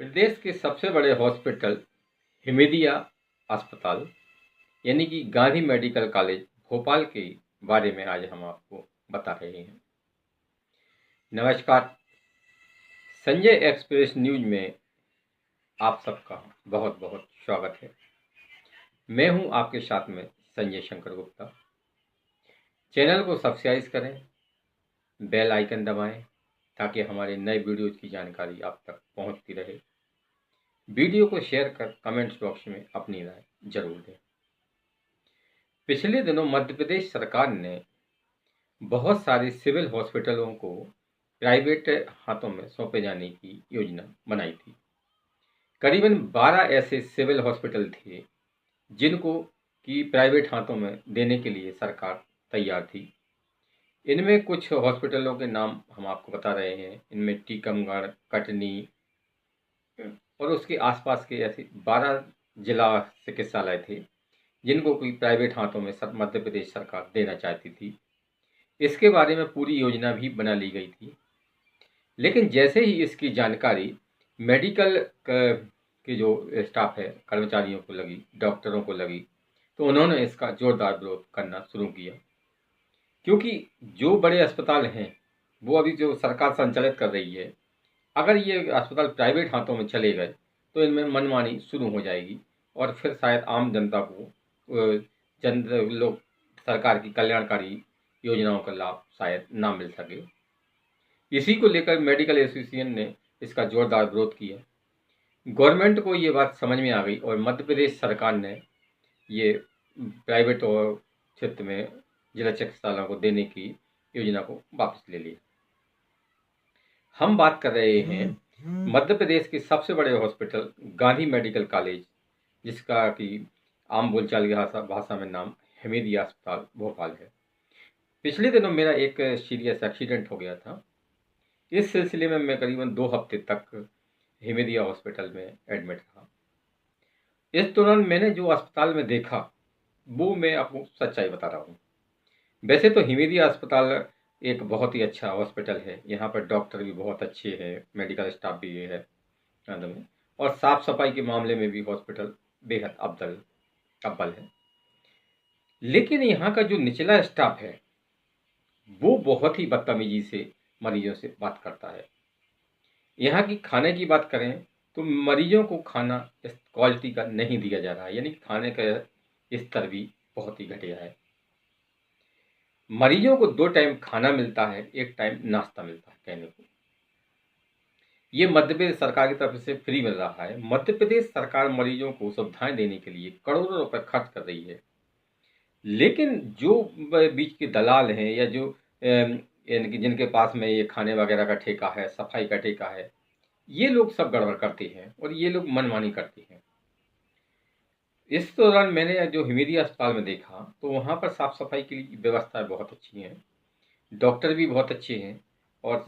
प्रदेश के सबसे बड़े हॉस्पिटल हिमीदिया अस्पताल यानी कि गांधी मेडिकल कॉलेज भोपाल के बारे में आज हम आपको बता रहे हैं। नमस्कार, संजय एक्सप्रेस न्यूज में आप सबका बहुत बहुत स्वागत है। मैं हूं आपके साथ में संजय शंकर गुप्ता। चैनल को सब्सक्राइब करें, बेल आइकन दबाएं ताकि हमारे नए वीडियोज की जानकारी आप तक पहुंचती रहे। वीडियो को शेयर कर कमेंट्स बॉक्स में अपनी राय जरूर दें। पिछले दिनों मध्य प्रदेश सरकार ने बहुत सारे सिविल हॉस्पिटलों को प्राइवेट हाथों में सौंपे जाने की योजना बनाई थी। करीबन 12 ऐसे सिविल हॉस्पिटल थे जिनको कि प्राइवेट हाथों में देने के लिए सरकार तैयार थी। इनमें कुछ हॉस्पिटलों के नाम हम आपको बता रहे हैं। इनमें टीकमगढ़, कटनी और उसके आसपास के ऐसे 12 जिला चिकित्सालय थे जिनको कोई प्राइवेट हाथों में मध्य प्रदेश सरकार देना चाहती थी। इसके बारे में पूरी योजना भी बना ली गई थी, लेकिन जैसे ही इसकी जानकारी मेडिकल के जो स्टाफ है, कर्मचारियों को लगी, डॉक्टरों को लगी, तो उन्होंने इसका जोरदार विरोध करना शुरू किया। क्योंकि जो बड़े अस्पताल हैं वो अभी जो सरकार संचालित कर रही है, अगर ये अस्पताल प्राइवेट हाथों में चले गए तो इनमें मनमानी शुरू हो जाएगी और फिर शायद आम जनता को जन लोग सरकार की कल्याणकारी योजनाओं का लाभ शायद ना मिल सके। इसी को लेकर मेडिकल एसोसिएशन ने इसका जोरदार विरोध किया। गवर्नमेंट को ये बात समझ में आ गई और मध्य प्रदेश सरकार ने ये प्राइवेट और क्षेत्र में जिला चिकित्सालयों को देने की योजना को वापस ले लिया। हम बात कर रहे हैं मध्य प्रदेश के सबसे बड़े हॉस्पिटल गांधी मेडिकल कॉलेज, जिसका कि आम बोलचाल की भाषा में नाम हिमीदिया अस्पताल भोपाल है। पिछले दिनों मेरा एक सीरियस एक्सीडेंट हो गया था। इस सिलसिले में मैं करीबन 2 हफ्ते तक हिमीदिया हॉस्पिटल में एडमिट रहा। इस दौरान मैंने जो अस्पताल में देखा वो मैं आपको सच्चाई बता रहा हूँ। वैसे तो हिमीदिया अस्पताल एक बहुत ही अच्छा हॉस्पिटल है। यहाँ पर डॉक्टर भी बहुत अच्छे हैं, मेडिकल स्टाफ भी है में, और साफ सफाई के मामले में भी हॉस्पिटल बेहद अव्वल है। लेकिन यहाँ का जो निचला स्टाफ है वो बहुत ही बदतमीजी से मरीजों से बात करता है। यहाँ की खाने की बात करें तो मरीजों को खाना इस क्वालिटी का नहीं दिया जा रहा है, यानी खाने का स्तर भी बहुत ही घटिया है। मरीजों को 2 टाइम खाना मिलता है, 1 टाइम नाश्ता मिलता है कहने को। ये मध्य प्रदेश सरकार की तरफ से फ्री मिल रहा है। मध्य प्रदेश सरकार मरीजों को सुविधाएं देने के लिए करोड़ों रुपए खर्च कर रही है, लेकिन जो बीच के दलाल हैं या जो जिनके पास में ये खाने वगैरह का ठेका है, सफाई का ठेका है, ये लोग सब गड़बड़ करते हैं और ये लोग मनमानी करते हैं। इस दौरान मैंने जो हिमीदिया अस्पताल में देखा तो वहाँ पर साफ सफाई की व्यवस्थाएं बहुत अच्छी हैं, डॉक्टर भी बहुत अच्छे हैं और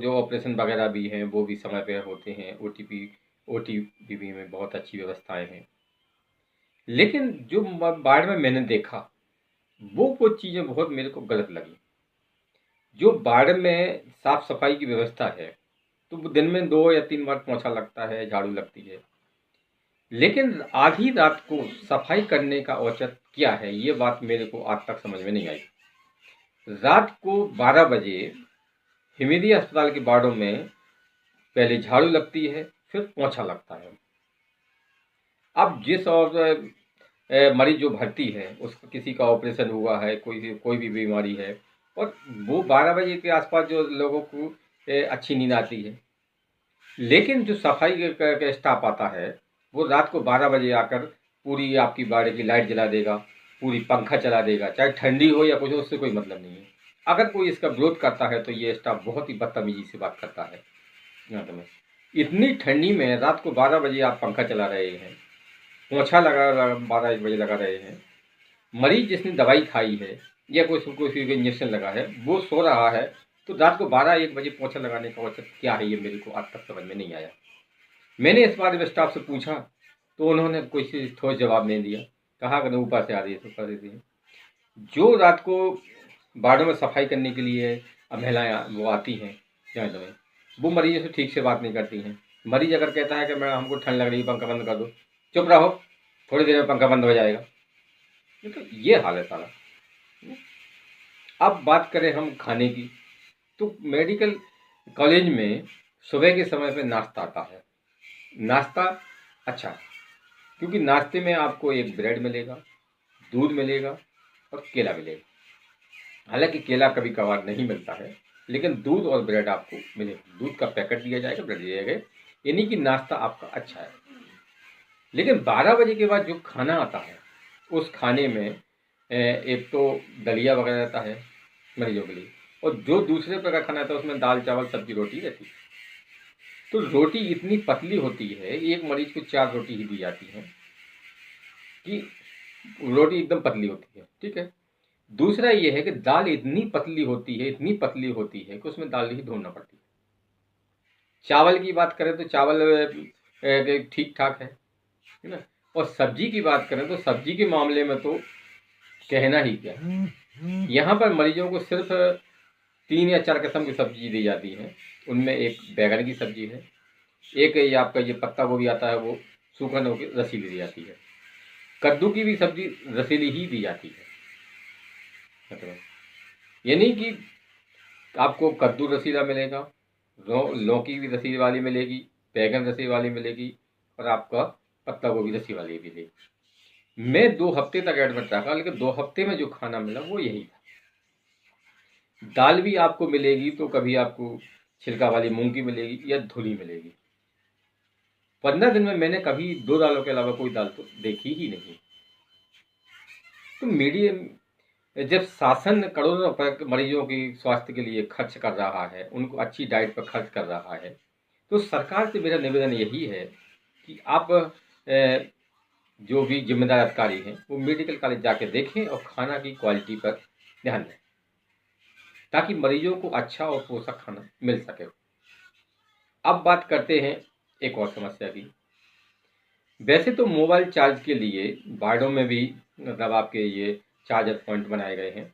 जो ऑपरेशन वगैरह भी हैं वो भी समय पे होते हैं। ओटीपी में बहुत अच्छी व्यवस्थाएं हैं। लेकिन जो वार्ड में मैंने देखा वो चीज़ें बहुत मेरे को गलत लगी। जो वार्ड में साफ सफाई की व्यवस्था है तो दिन में 2 या 3 बार पोंछा लगता है, झाड़ू लगती है, लेकिन आधी रात को सफाई करने का औचित्य क्या है, ये बात मेरे को आज तक समझ में नहीं आई। रात को 12 बजे हिमीदिया अस्पताल के वार्डों में पहले झाड़ू लगती है, फिर पोंछा लगता है। अब जिस और मरीज जो भर्ती है उसका किसी का ऑपरेशन हुआ है, कोई भी बीमारी है, और वो 12 बजे के आसपास जो लोगों को अच्छी नींद आती है, लेकिन जो सफाई का स्टाफ आता है वो रात को 12 बजे आकर पूरी आपकी बाड़ी की लाइट जला देगा, पूरी पंखा चला देगा, चाहे ठंडी हो या कुछ हो, उससे कोई मतलब नहीं है। अगर कोई इसका विरोध करता है तो ये स्टाफ बहुत ही बदतमीजी से बात करता है। इतनी ठंडी में रात को 12 बजे आप पंखा चला रहे हैं, पोंछा लगा 12-1 बजे लगा रहे हैं, मरीज जिसने दवाई खाई है या कोई इंजेक्शन लगा है वो सो रहा है, तो रात को 12-1 बजे पोंछा लगाने का औचित्य क्या है, ये मेरे को आज तक समझ में नहीं आया। मैंने इस बारे में स्टाफ से पूछा तो उन्होंने कोई ठोस जवाब नहीं दिया, कहा कि ऊपर से आ रही है, ऊपर देती है। जो रात को वार्डों में सफाई करने के लिए महिलाएं वो आती हैं, वो मरीजों से ठीक से बात नहीं करती हैं, मरीज अगर कहता है कि मैडम हमको ठंड लग रही है, पंखा बंद कर दो, चुप रहो, थोड़ी देर में पंखा बंद हो जाएगा। तो ये हाल है सारा। अब बात करें हम खाने की, तो मेडिकल कॉलेज में सुबह के समय पे नाश्ता आता है। नाश्ता अच्छा, क्योंकि नाश्ते में आपको एक ब्रेड मिलेगा, दूध मिलेगा और केला मिलेगा। हालांकि केला कभी कभार नहीं मिलता है, लेकिन दूध और ब्रेड आपको मिलेगा। दूध का पैकेट दिया जाएगा, ब्रेड दिया जाएगा, यानी कि नाश्ता आपका अच्छा है। लेकिन 12 बजे के बाद जो खाना आता है, उस खाने में एक तो दलिया वगैरह रहता है मरीजों के लिए, और जो दूसरे प्रकार का खाना आता है उसमें दाल चावल सब्जी रोटी रहती है। तो रोटी इतनी पतली होती है, एक मरीज को 4 रोटी ही दी जाती है, कि रोटी एकदम पतली होती है, ठीक है। दूसरा ये है कि दाल इतनी पतली होती है, इतनी पतली होती है कि उसमें दाल ही धोना पड़ती है। चावल की बात करें तो चावल ठीक ठाक है ना। और सब्जी की बात करें तो सब्जी के मामले में तो कहना ही क्या है। यहाँ पर मरीजों को सिर्फ 3 या 4 किस्म की सब्जी दी जाती है। उनमें एक बैगन की सब्जी है, एक ये आपका ये पत्ता गोभी आता है, वो सूखन होकर रसीली दी जाती है। कद्दू की भी सब्जी रसीली ही दी जाती है, मतलब यानी कि आपको कद्दू रसीला मिलेगा, लौकी भी रसीली वाली मिलेगी, बैगन रसीली वाली मिलेगी, और आपका पत्ता गोभी रसी वाली मिलेगी। मैं 2 हफ्ते तक एडमिट रखा, लेकिन 2 हफ्ते में जो खाना मिला वो यही था। दाल भी आपको मिलेगी तो कभी आपको छिलका वाली मूंग की मिलेगी या धुली मिलेगी। 15 दिन में मैंने कभी 2 दालों के अलावा कोई दाल तो देखी ही नहीं। तो मीडियम जब शासन करोड़ों रुपए मरीजों की स्वास्थ्य के लिए खर्च कर रहा है, उनको अच्छी डाइट पर खर्च कर रहा है, तो सरकार से मेरा निवेदन यही है कि आप जो भी जिम्मेदार अधिकारी हैं वो मेडिकल कॉलेज जाके देखें और खाना की क्वालिटी पर ध्यान दें, ताकि मरीजों को अच्छा और पोषक खाना मिल सके। अब बात करते हैं एक और समस्या की। वैसे तो मोबाइल चार्ज के लिए वार्डों में भी मतलब आपके ये चार्जर पॉइंट बनाए गए हैं।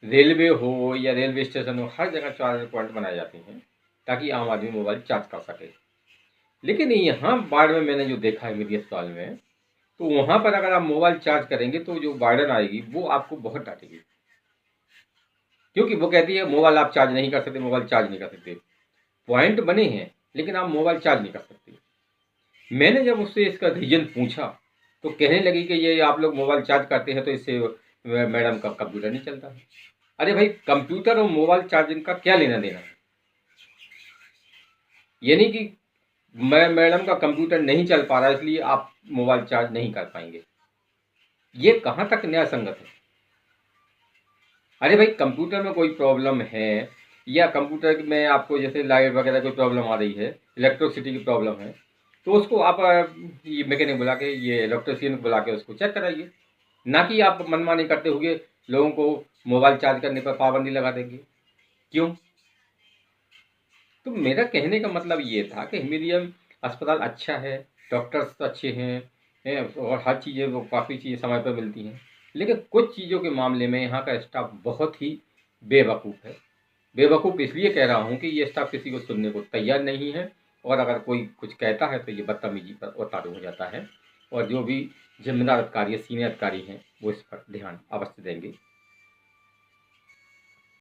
रेलवे हो या रेलवे स्टेशन हो, हर जगह चार्जर पॉइंट बनाए जाते हैं ताकि आम आदमी मोबाइल चार्ज कर सके। लेकिन यहाँ वार्ड में मैंने जो देखा है मेरी अस्पताल में, तो वहाँ पर अगर आप मोबाइल चार्ज करेंगे तो जो वार्डन आएगी वो आपको बहुत डांटेगी, क्योंकि वो कहती है मोबाइल आप चार्ज नहीं कर सकते, मोबाइल चार्ज नहीं कर सकते। पॉइंट बने हैं लेकिन आप मोबाइल चार्ज नहीं कर सकते। मैंने जब उससे इसका रीजन पूछा तो कहने लगी कि ये आप लोग मोबाइल चार्ज करते हैं तो इससे मैडम का कंप्यूटर नहीं चलता है। अरे भाई, कंप्यूटर और मोबाइल चार्जिंग का क्या लेना देना है? यानी कि मैडम का कंप्यूटर नहीं चल पा रहा इसलिए आप मोबाइल चार्ज नहीं कर पाएंगे, ये कहाँ तक न्याय संगत है? अरे भाई, कंप्यूटर में कोई प्रॉब्लम है या कंप्यूटर में आपको जैसे लाइट वगैरह कोई प्रॉब्लम आ रही है, इलेक्ट्रिसिटी की प्रॉब्लम है, तो उसको आप ये मैकेनिक बुला के, ये इलेक्ट्रिशियन बुला के उसको चेक कराइए, ना कि आप मनमानी करते हुए लोगों को मोबाइल चार्ज करने पर पाबंदी लगा देंगे। क्यों? तो मेरा कहने का मतलब ये था कि मीडियम अस्पताल अच्छा है, डॉक्टर्स अच्छे हैं, और हर चीज़ें वो काफ़ी चीज़ें समय पर मिलती हैं, लेकिन कुछ चीज़ों के मामले में यहाँ का स्टाफ बहुत ही बेवकूफ़ है। बेवकूफ़ इसलिए कह रहा हूँ कि ये स्टाफ किसी को सुनने को तैयार नहीं है, और अगर कोई कुछ कहता है तो ये बदतमीजी पर उतारू हो जाता है, और जो भी जिम्मेदार अधिकारी है, सीनियर अधिकारी हैं, वो इस पर ध्यान अवश्य देंगे।